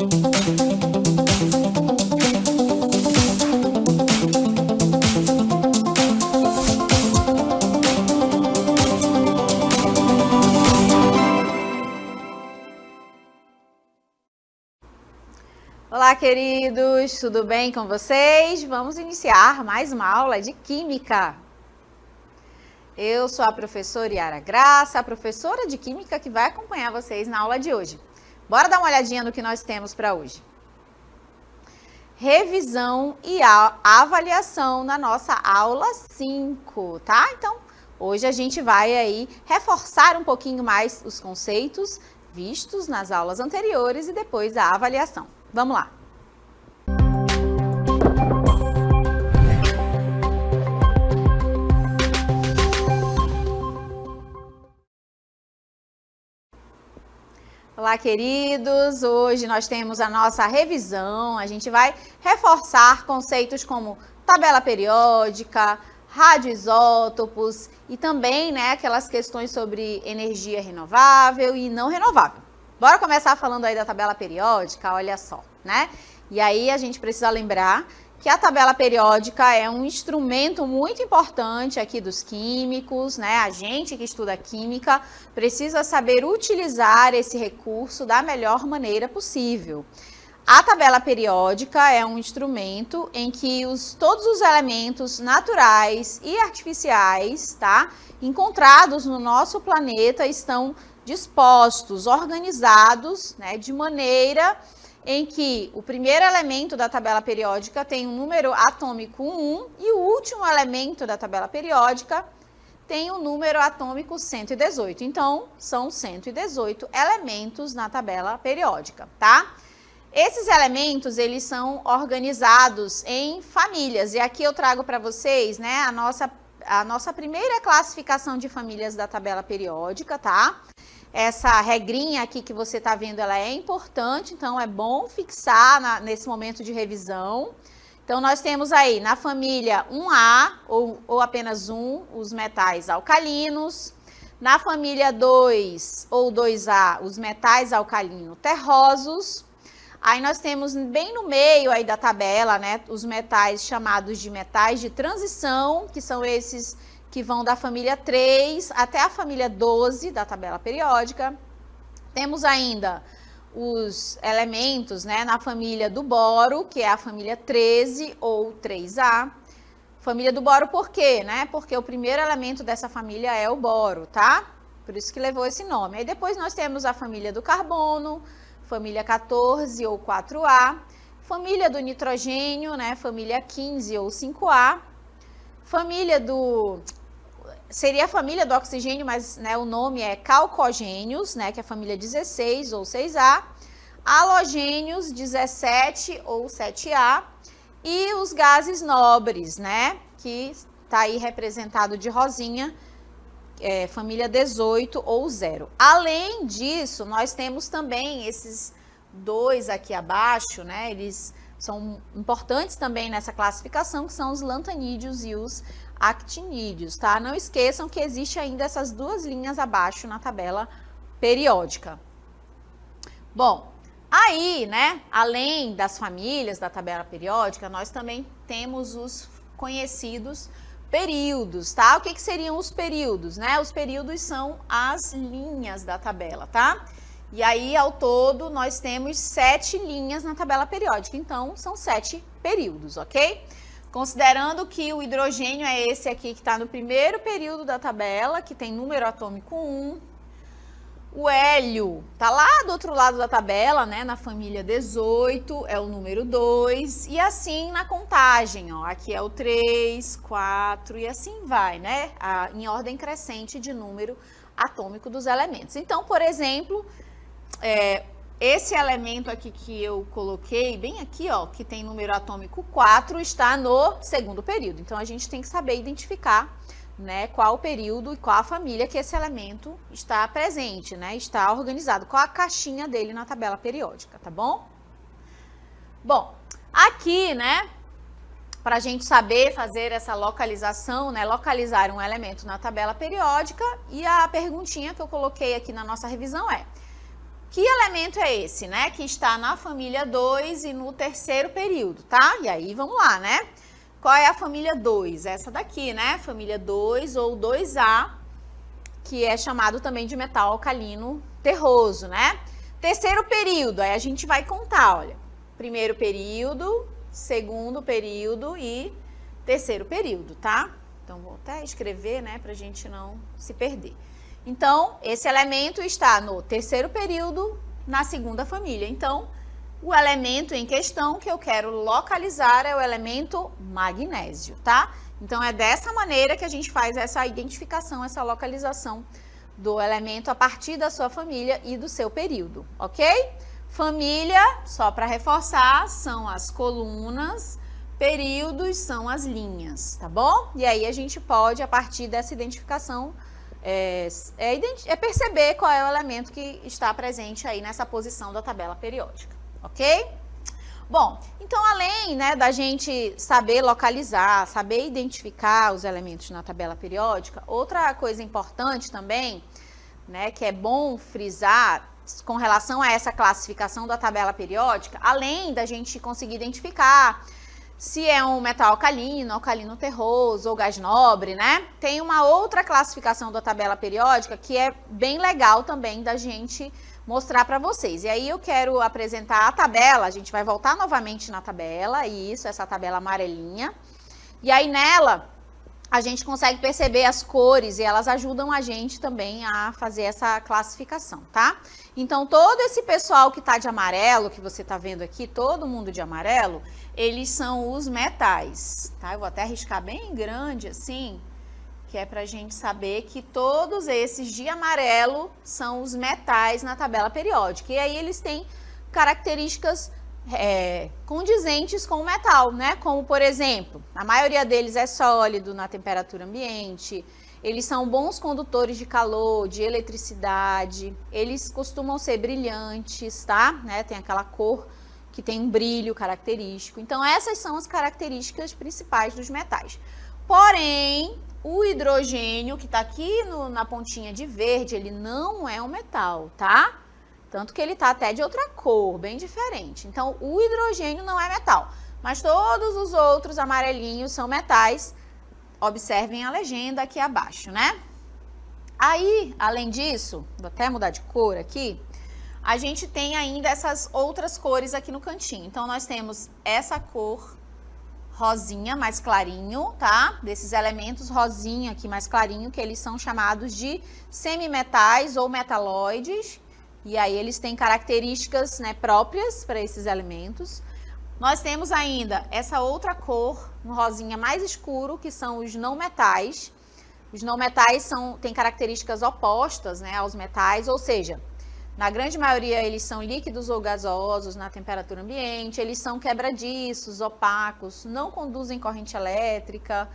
Olá, queridos, tudo bem com vocês? Vamos iniciar mais uma aula de Química. Eu sou a professora Yara Graça, a professora de Química que vai acompanhar vocês na aula de hoje. Bora dar uma olhadinha no que nós temos para hoje. Revisão e avaliação na nossa aula 5, tá? Então, hoje a gente vai aí reforçar um pouquinho mais os conceitos vistos nas aulas anteriores e depois a avaliação. Vamos lá. Olá, queridos! Hoje nós temos a nossa revisão. A gente vai reforçar conceitos como tabela periódica, radioisótopos e também, né, aquelas questões sobre energia renovável e não renovável. Bora começar falando aí da tabela periódica, olha só, né? E aí a gente precisa lembrar que a tabela periódica é um instrumento muito importante aqui dos químicos, né? A gente que estuda química precisa saber utilizar esse recurso da melhor maneira possível. A tabela periódica é um instrumento em que todos os elementos naturais e artificiais, tá, encontrados no nosso planeta estão dispostos, organizados, né, de maneira em que o primeiro elemento da tabela periódica tem um número atômico 1 e o último elemento da tabela periódica tem um número atômico 118. Então, são 118 elementos na tabela periódica, tá? Esses elementos, eles são organizados em famílias. E aqui eu trago para vocês, né, a nossa primeira classificação de famílias da tabela periódica, tá? Essa regrinha aqui que você está vendo, ela é importante, então é bom fixar nesse momento de revisão. Então, nós temos aí na família 1A, ou apenas os metais alcalinos. Na família 2 ou 2A, os metais alcalino terrosos. Aí nós temos bem no meio aí da tabela, né, os metais chamados de metais de transição, que são esses que vão da família 3 até a família 12 da tabela periódica. Temos ainda os elementos, né, na família do boro, que é a família 13 ou 3A. Família do boro por quê, né? Porque o primeiro elemento dessa família é o boro, tá? Por isso que levou esse nome. Aí depois nós temos a família do carbono, família 14 ou 4A, família do nitrogênio, né, família 15 ou 5A, seria a família do oxigênio, mas, né, o nome é calcogênios, né, que é a família 16 ou 6A, halogênios 17 ou 7A e os gases nobres, né, que está aí representado de rosinha, família 18 ou 0. Além disso, nós temos também esses dois aqui abaixo, né, eles são importantes também nessa classificação, que são os lantanídeos e os actinídeos, tá? Não esqueçam que existe ainda essas duas linhas abaixo na tabela periódica. Bom, aí, né, além das famílias da tabela periódica, nós também temos os conhecidos períodos, tá? O que seriam os períodos, né? Os períodos são as linhas da tabela, tá? E aí, ao todo, nós temos 7 linhas na tabela periódica, então são 7 períodos, ok? Considerando que o hidrogênio é esse aqui que está no primeiro período da tabela, que tem número atômico 1. O hélio está lá do outro lado da tabela, né, na família 18, é o número 2. E assim na contagem, ó, aqui é o 3, 4 e assim vai, né, em ordem crescente de número atômico dos elementos. Então, por exemplo, esse elemento aqui que eu coloquei, bem aqui, ó, que tem número atômico 4, está no segundo período. Então, a gente tem que saber identificar, né, qual o período e qual a família que esse elemento está presente, né, está organizado, qual a caixinha dele na tabela periódica, tá bom? Bom, aqui, né, para a gente saber fazer essa localização, né, localizar um elemento na tabela periódica, e a perguntinha que eu coloquei aqui na nossa revisão é: Que elemento é esse, né? Que está na família 2 e no terceiro período, tá? E aí, vamos lá, né? Qual é a família 2? Essa daqui, né? Família 2 ou 2A, que é chamado também de metal alcalino terroso, né? Terceiro período, aí a gente vai contar, olha. Primeiro período, segundo período e terceiro período, tá? Então, vou até escrever, né, pra gente não se perder. Então, esse elemento está no terceiro período, na segunda família. Então, o elemento em questão que eu quero localizar é o elemento magnésio, tá? Então, é dessa maneira que a gente faz essa identificação, essa localização do elemento a partir da sua família e do seu período, ok? Família, só para reforçar, são as colunas, períodos são as linhas, tá bom? E aí a gente pode, a partir dessa identificação, perceber qual é o elemento que está presente aí nessa posição da tabela periódica, ok? Bom, então além, né, da gente saber localizar, saber identificar os elementos na tabela periódica, outra coisa importante também, né, que é bom frisar com relação a essa classificação da tabela periódica, além da gente conseguir identificar se é um metal alcalino, alcalino terroso ou gás nobre, né? Tem uma outra classificação da tabela periódica que é bem legal também da gente mostrar para vocês. E aí eu quero apresentar a tabela, a gente vai voltar novamente na tabela, isso, essa tabela amarelinha. E aí nela a gente consegue perceber as cores e elas ajudam a gente também a fazer essa classificação, tá? Então, todo esse pessoal que tá de amarelo, que você tá vendo aqui, todo mundo de amarelo, eles são os metais, tá? Eu vou até riscar bem grande assim, que é pra gente saber que todos esses de amarelo são os metais na tabela periódica. E aí eles têm características condizentes com o metal, né? Como, por exemplo, a maioria deles é sólido na temperatura ambiente, eles são bons condutores de calor, de eletricidade, eles costumam ser brilhantes, tá? Né? Tem aquela cor que tem um brilho característico. Então, essas são as características principais dos metais. Porém, o hidrogênio, que está aqui na pontinha de verde, ele não é um metal, tá? Tanto que ele está até de outra cor, bem diferente. Então, o hidrogênio não é metal, mas todos os outros amarelinhos são metais. Observem a legenda aqui abaixo, né? Aí, além disso, vou até mudar de cor aqui, a gente tem ainda essas outras cores aqui no cantinho. Então, nós temos essa cor rosinha, mais clarinho, tá? Desses elementos rosinha aqui, mais clarinho, que eles são chamados de semimetais ou metalóides. E aí eles têm características, né, próprias para esses elementos. Nós temos ainda essa outra cor, um rosinha mais escuro, que são os não metais. Os não metais têm características opostas, né, aos metais, ou seja, na grande maioria eles são líquidos ou gasosos na temperatura ambiente, eles são quebradiços, opacos, não conduzem corrente elétrica,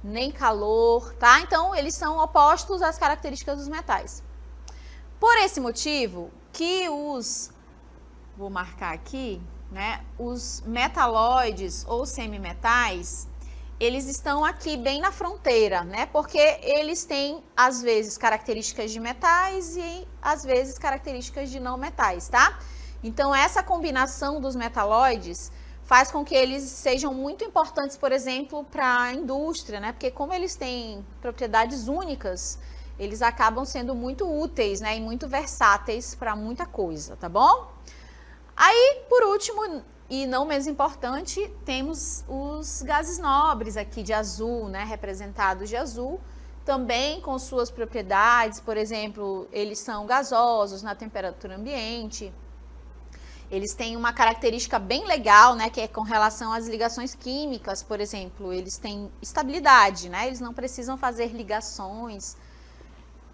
nem calor, tá? Então, eles são opostos às características dos metais. Por esse motivo que vou marcar aqui, né, os metalóides ou semimetais, eles estão aqui bem na fronteira, né, porque eles têm, às vezes, características de metais e, às vezes, características de não metais, tá? Então, essa combinação dos metalóides faz com que eles sejam muito importantes, por exemplo, para a indústria, né, porque como eles têm propriedades únicas, eles acabam sendo muito úteis, né, e muito versáteis para muita coisa, tá bom? Aí, por último, e não menos importante, temos os gases nobres aqui de azul, né, representados de azul, também com suas propriedades, por exemplo, eles são gasosos na temperatura ambiente, eles têm uma característica bem legal, né, que é com relação às ligações químicas, por exemplo, eles têm estabilidade, né, eles não precisam fazer ligações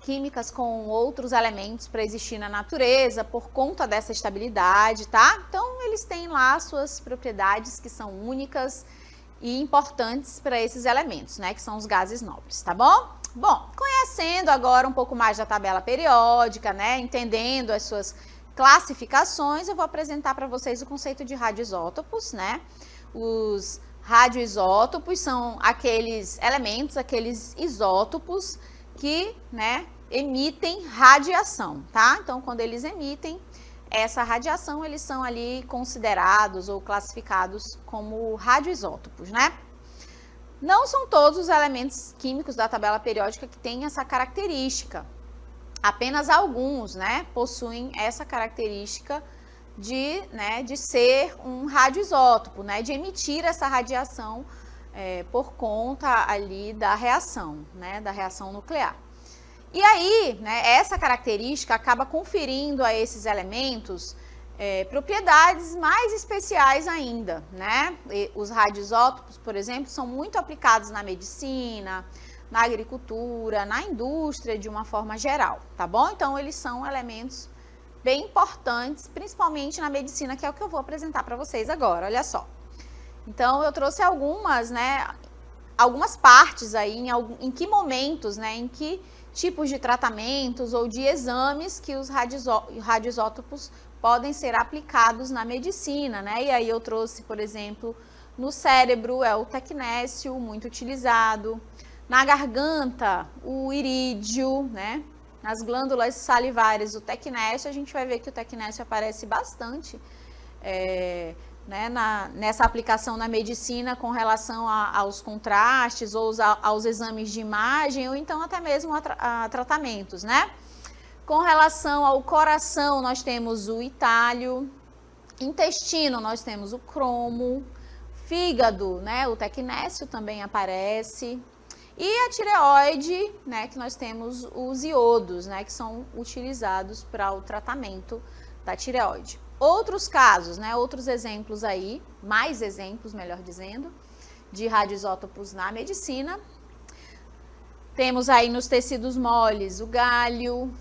químicas com outros elementos para existir na natureza por conta dessa estabilidade, tá? Então, eles têm lá suas propriedades que são únicas e importantes para esses elementos, né? Que são os gases nobres, tá bom? Bom, conhecendo agora um pouco mais da tabela periódica, né? Entendendo as suas classificações, eu vou apresentar para vocês o conceito de radioisótopos, né? Os radioisótopos são aqueles elementos, aqueles isótopos que, né, emitem radiação, tá? Então, quando eles emitem, essa radiação, eles são ali considerados ou classificados como radioisótopos, né? Não são todos os elementos químicos da tabela periódica que têm essa característica. Apenas alguns, né, possuem essa característica de ser um radioisótopo, né, de emitir essa radiação por conta ali da reação, né, da reação nuclear. E aí, né, essa característica acaba conferindo a esses elementos propriedades mais especiais ainda, né? Os radioisótopos, por exemplo, são muito aplicados na medicina, na agricultura, na indústria de uma forma geral, tá bom? Então, eles são elementos bem importantes, principalmente na medicina, que é o que eu vou apresentar para vocês agora, olha só. Então, eu trouxe algumas partes aí, em que momentos, né, em que tipos de tratamentos ou de exames que os radioisótopos podem ser aplicados na medicina, né? E aí eu trouxe, por exemplo, no cérebro é o tecnécio, muito utilizado. Na garganta, o irídio, né? Nas glândulas salivares, o tecnécio, a gente vai ver que o tecnécio aparece bastante né, nessa aplicação na medicina com relação aos contrastes ou aos exames de imagem ou então até mesmo a tratamentos, né? Com relação ao coração, nós temos o itálio, intestino, nós temos o cromo, fígado, né, o tecnécio também aparece, e a tireoide, né, que nós temos os iodos, né, que são utilizados para o tratamento da tireoide. Outros casos, né, outros exemplos aí, mais exemplos, melhor dizendo, de radioisótopos na medicina. Temos aí nos tecidos moles o gálio,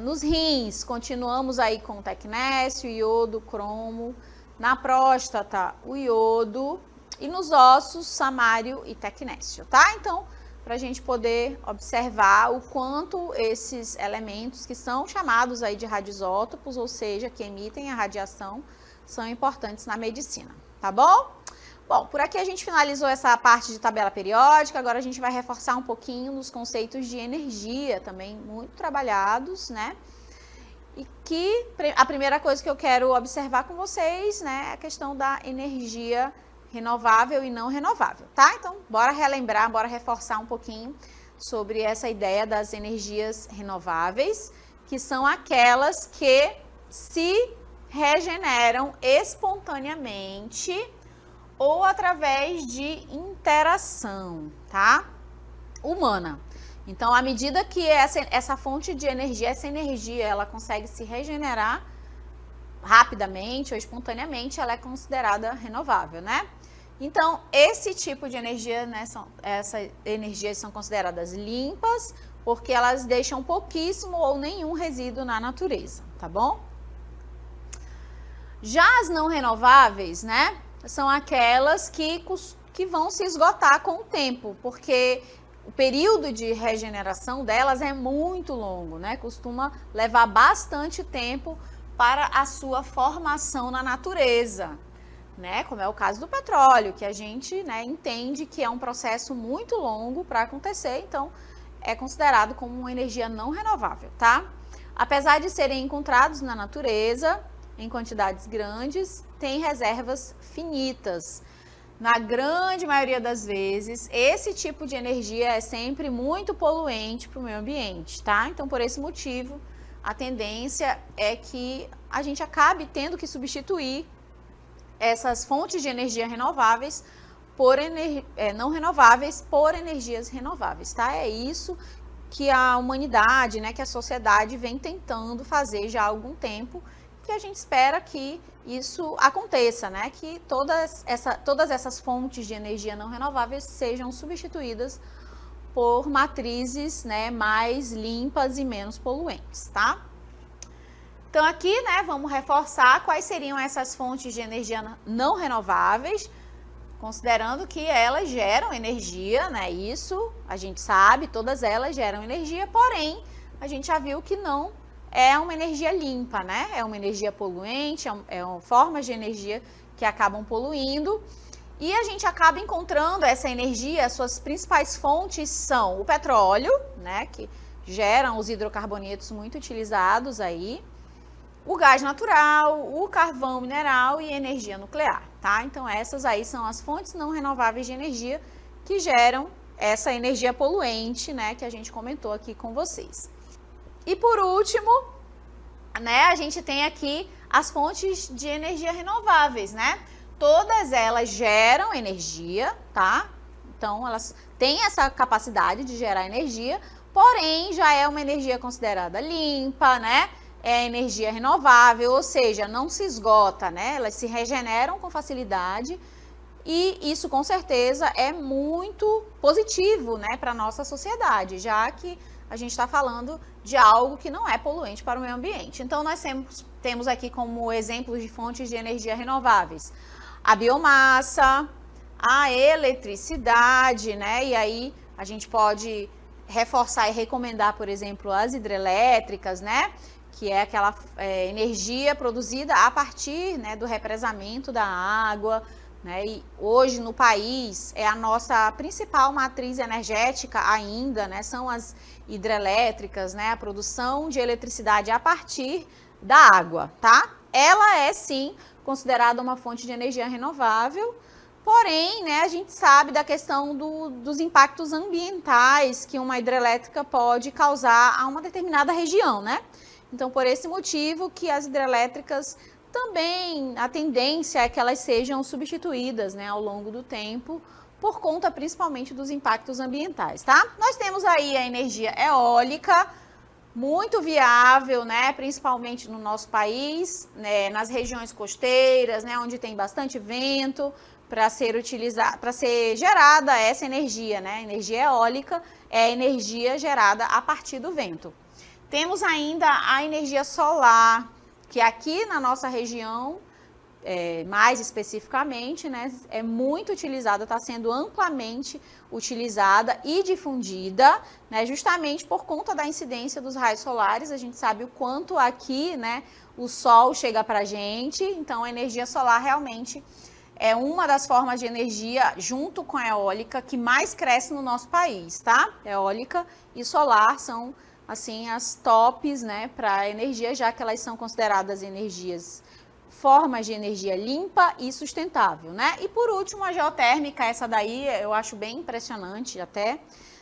nos rins, continuamos aí com o tecnécio, iodo, cromo. Na próstata, o iodo. E nos ossos, samário e tecnécio, tá? Então, para a gente poder observar o quanto esses elementos que são chamados aí de radioisótopos, ou seja, que emitem a radiação, são importantes na medicina, tá bom? Bom, por aqui a gente finalizou essa parte de tabela periódica, agora a gente vai reforçar um pouquinho nos conceitos de energia também, muito trabalhados, né? E que a primeira coisa que eu quero observar com vocês, né, é a questão da energia renovável e não renovável, tá? Então, bora relembrar, bora reforçar um pouquinho sobre essa ideia das energias renováveis, que são aquelas que se regeneram espontaneamente ou através de interação, tá? Humana. Então, à medida que essa fonte de energia, essa energia, ela consegue se regenerar rapidamente ou espontaneamente, ela é considerada renovável, né? Então, esse tipo de energia, né, essas energias são consideradas limpas, porque elas deixam pouquíssimo ou nenhum resíduo na natureza, tá bom? Já as não renováveis, né, são aquelas que vão se esgotar com o tempo, porque o período de regeneração delas é muito longo, né? Costuma levar bastante tempo para a sua formação na natureza, né? Como é o caso do petróleo, que a gente, né, entende que é um processo muito longo para acontecer, então é considerado como uma energia não renovável, tá? Apesar de serem encontrados na natureza em quantidades grandes, tem reservas finitas. Na grande maioria das vezes, esse tipo de energia é sempre muito poluente para o meio ambiente, tá? Então, por esse motivo, a tendência é que a gente acabe tendo que substituir essas fontes de energia renováveis não renováveis por energias renováveis, tá? É isso que a humanidade, né, que a sociedade vem tentando fazer já há algum tempo, que a gente espera que isso aconteça, né? Que todas essas fontes de energia não renováveis sejam substituídas por matrizes, né, mais limpas e menos poluentes, tá? Então aqui, né, vamos reforçar quais seriam essas fontes de energia não renováveis, considerando que elas geram energia, né? Isso a gente sabe, todas elas geram energia, porém a gente já viu que não é uma energia limpa, né? É uma energia poluente, formas de energia que acabam poluindo. E a gente acaba encontrando essa energia, as suas principais fontes são o petróleo, né? Que geram os hidrocarbonetos muito utilizados aí. o gás natural, o carvão mineral e energia nuclear, tá? Então essas aí são as fontes não renováveis de energia que geram essa energia poluente, né, que a gente comentou aqui com vocês. E por último, né, a gente tem aqui as fontes de energia renováveis, né? Todas elas geram energia, tá? Então elas têm essa capacidade de gerar energia, porém já é uma energia considerada limpa, né? É energia renovável, ou seja, não se esgota, né? Elas se regeneram com facilidade e isso com certeza é muito positivo, né, para a nossa sociedade, já que a gente está falando de algo que não é poluente para o meio ambiente. Então nós temos aqui como exemplos de fontes de energia renováveis a biomassa, a eletricidade, né? E aí a gente pode reforçar e recomendar, por exemplo, as hidrelétricas, né? Que é aquela energia produzida a partir, né, do represamento da água, né? E hoje no país é a nossa principal matriz energética ainda, né? São as hidrelétricas, né? A produção de eletricidade a partir da água, tá? Ela é sim considerada uma fonte de energia renovável, porém, né, a gente sabe da questão dos impactos ambientais que uma hidrelétrica pode causar a uma determinada região, né? Então, por esse motivo que as hidrelétricas também, a tendência é que elas sejam substituídas, né, ao longo do tempo, por conta principalmente dos impactos ambientais, tá? Nós temos aí a energia eólica, muito viável, né, principalmente no nosso país, né, nas regiões costeiras, né, onde tem bastante vento, para ser gerada essa energia, né? Energia eólica é energia gerada a partir do vento. Temos ainda a energia solar, que aqui na nossa região, mais especificamente, né, é muito utilizada, está sendo amplamente utilizada e difundida, né, justamente por conta da incidência dos raios solares. A gente sabe o quanto aqui, né, o sol chega para a gente, então a energia solar realmente é uma das formas de energia, junto com a eólica, que mais cresce no nosso país, tá? Eólica e solar são, assim, as tops, né, para energia, já que elas são consideradas formas de energia limpa e sustentável, né? E por último, a geotérmica, essa daí eu acho bem impressionante até,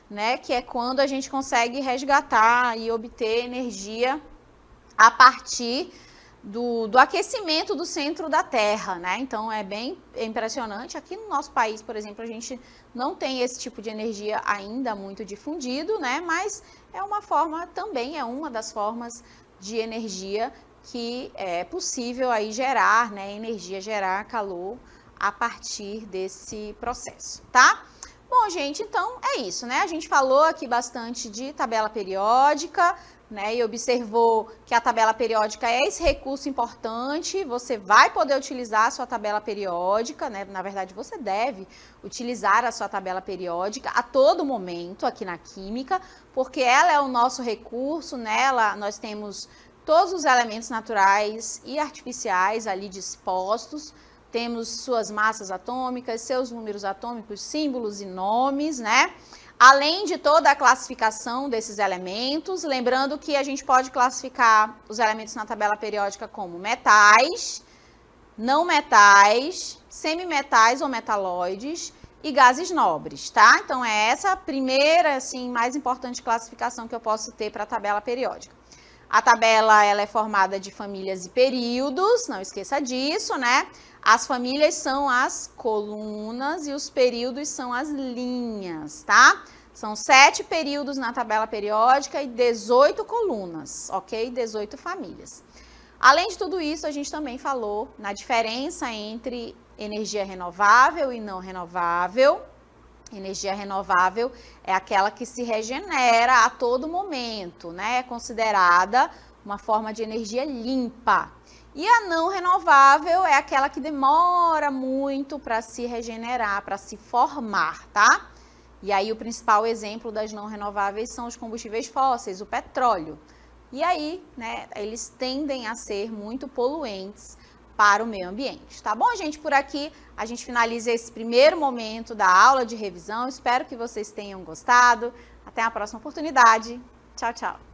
né? Que é quando a gente consegue resgatar e obter energia a partir do aquecimento do centro da Terra, né? Então é bem impressionante. Aqui no nosso país, por exemplo, a gente não tem esse tipo de energia ainda muito difundido, né? Mas é uma forma, também é uma das formas de energia que é possível aí gerar, né? Energia, gerar calor a partir desse processo, tá? Bom, gente, então é isso, né? A gente falou aqui bastante de tabela periódica, né, e observou que a tabela periódica é esse recurso importante. Você vai poder utilizar a sua tabela periódica, né? Na verdade, você deve utilizar a sua tabela periódica a todo momento aqui na Química, porque ela é o nosso recurso. Nela nós temos todos os elementos naturais e artificiais ali dispostos. Temos suas massas atômicas, seus números atômicos, símbolos e nomes, né? Além de toda a classificação desses elementos, lembrando que a gente pode classificar os elementos na tabela periódica como metais, não metais, semimetais ou metalóides e gases nobres, tá? Então é essa a primeira, assim, mais importante classificação que eu posso ter para a tabela periódica. A tabela, ela é formada de famílias e períodos, não esqueça disso, né? As famílias são as colunas e os períodos são as linhas, tá? São 7 períodos na tabela periódica e 18 colunas, ok? 18 famílias. Além de tudo isso, a gente também falou na diferença entre energia renovável e não renovável. Energia renovável é aquela que se regenera a todo momento, né? É considerada uma forma de energia limpa. E a não renovável é aquela que demora muito para se regenerar, para se formar, tá? E aí o principal exemplo das não renováveis são os combustíveis fósseis, o petróleo. E aí, né, eles tendem a ser muito poluentes para o meio ambiente, tá bom, gente? Por aqui a gente finaliza esse primeiro momento da aula de revisão. Espero que vocês tenham gostado. Até a próxima oportunidade. Tchau, tchau.